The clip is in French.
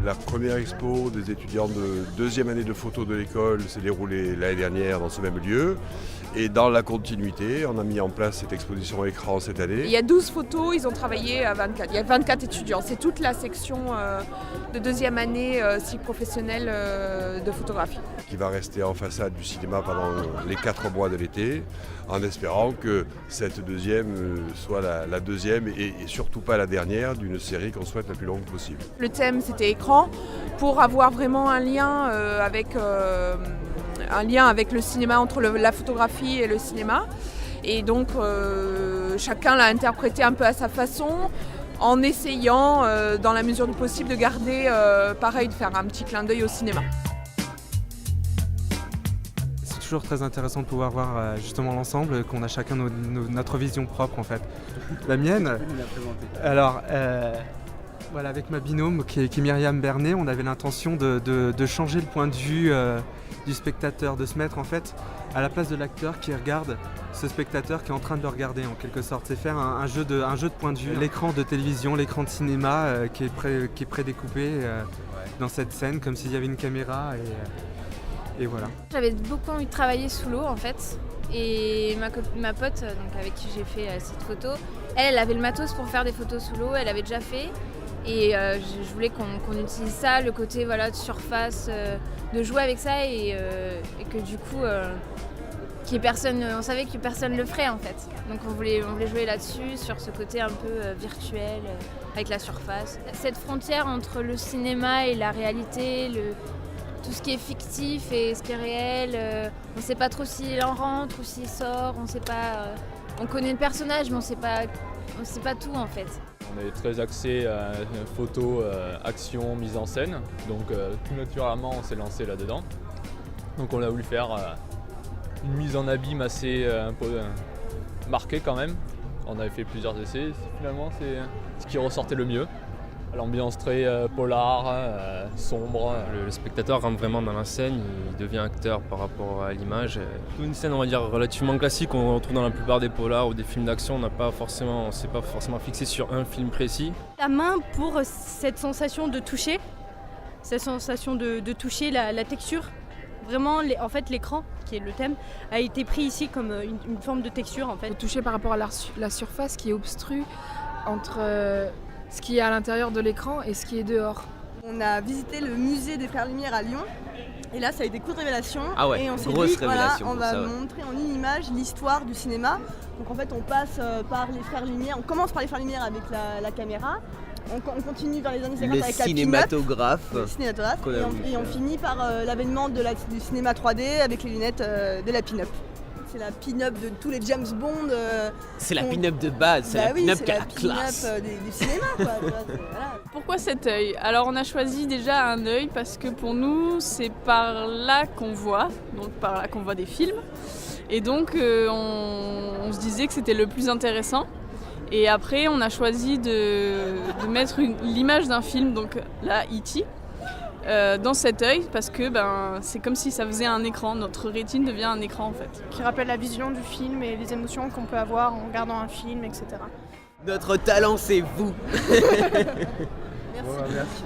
La première expo des étudiants de deuxième année de photo de l'école s'est déroulée l'année dernière dans ce même lieu. Et dans la continuité, on a mis en place cette exposition écran cette année. Il y a 12 photos, ils ont travaillé à 24. Il y a 24 étudiants. C'est toute la section de deuxième année cycle professionnel de photographie. Qui va rester en façade du cinéma pendant les 4 mois de l'été, en espérant que cette deuxième soit la deuxième et surtout pas la dernière d'une série qu'on souhaite la plus longue possible. Le thème, c'était écran, pour avoir vraiment un lien avec le cinéma, entre la photographie et le cinéma. Et donc chacun l'a interprété un peu à sa façon, en essayant, dans la mesure du possible, de garder pareil, de faire un petit clin d'œil au cinéma. C'est toujours très intéressant de pouvoir voir justement l'ensemble, qu'on a chacun notre vision propre en fait. La mienne, alors voilà, avec ma binôme qui est Myriam Bernet, on avait l'intention de changer le point de vue du spectateur, de se mettre en fait à la place de l'acteur qui regarde ce spectateur qui est en train de le regarder en quelque sorte. C'est faire un jeu de point de vue. L'écran de télévision, l'écran de cinéma qui est prédécoupé dans cette scène comme s'il y avait une caméra et voilà. J'avais beaucoup envie de travailler sous l'eau en fait. Et ma pote donc, avec qui j'ai fait cette photo, elle avait le matos pour faire des photos sous l'eau, elle avait déjà fait. Et je voulais qu'on utilise ça, le côté voilà, de surface, de jouer avec ça et que du coup, on savait que personne le ferait en fait. Donc on voulait jouer là-dessus, sur ce côté un peu virtuel, avec la surface. Cette frontière entre le cinéma et la réalité, tout ce qui est fictif et ce qui est réel, on ne sait pas trop s'il en rentre ou s'il sort, on sait pas. On connaît le personnage mais on sait pas tout en fait. On est très axé photo, action, mise en scène, donc tout naturellement on s'est lancé là-dedans. Donc on a voulu faire une mise en abîme assez un peu marquée quand même. On avait fait plusieurs essais, finalement c'est ce qui ressortait le mieux. L'ambiance très polar, sombre. Le spectateur rentre vraiment dans la scène, il devient acteur par rapport à l'image. Une scène on va dire relativement classique qu'on retrouve dans la plupart des polars ou des films d'action, on ne s'est pas forcément fixé sur un film précis. La main pour cette sensation de toucher, cette sensation de toucher la texture. Vraiment, en fait, l'écran, qui est le thème, a été pris ici comme une forme de texture en fait. De toucher par rapport à la surface qui est obstrue entre ce qui est à l'intérieur de l'écran et ce qui est dehors. On a visité le musée des Frères Lumière à Lyon et là ça a été coup de révélation. Ah ouais, et on s'est grosse dit révélation. Voilà, on va montrer en une image l'histoire du cinéma. Donc en fait on passe par les Frères Lumière, on commence par les Frères Lumière avec la caméra, on continue vers les années 50 avec la cinématographe, et on finit par l'avènement du cinéma 3D avec les lunettes de la pin-up. C'est la pin-up de tous les James Bond. C'est la pin-up de base, c'est la pin-up qui a la classe. Du cinéma quoi. Voilà. Pourquoi cet œil ? Alors on a choisi déjà un œil parce que pour nous c'est par là qu'on voit, donc par là qu'on voit des films. Et donc on se disait que c'était le plus intéressant. Et après on a choisi de mettre l'image d'un film, donc là E.T., dans cet œil parce que c'est comme si ça faisait un écran, notre rétine devient un écran en fait. Qui rappelle la vision du film et les émotions qu'on peut avoir en regardant un film, etc. Notre talent c'est vous. Merci.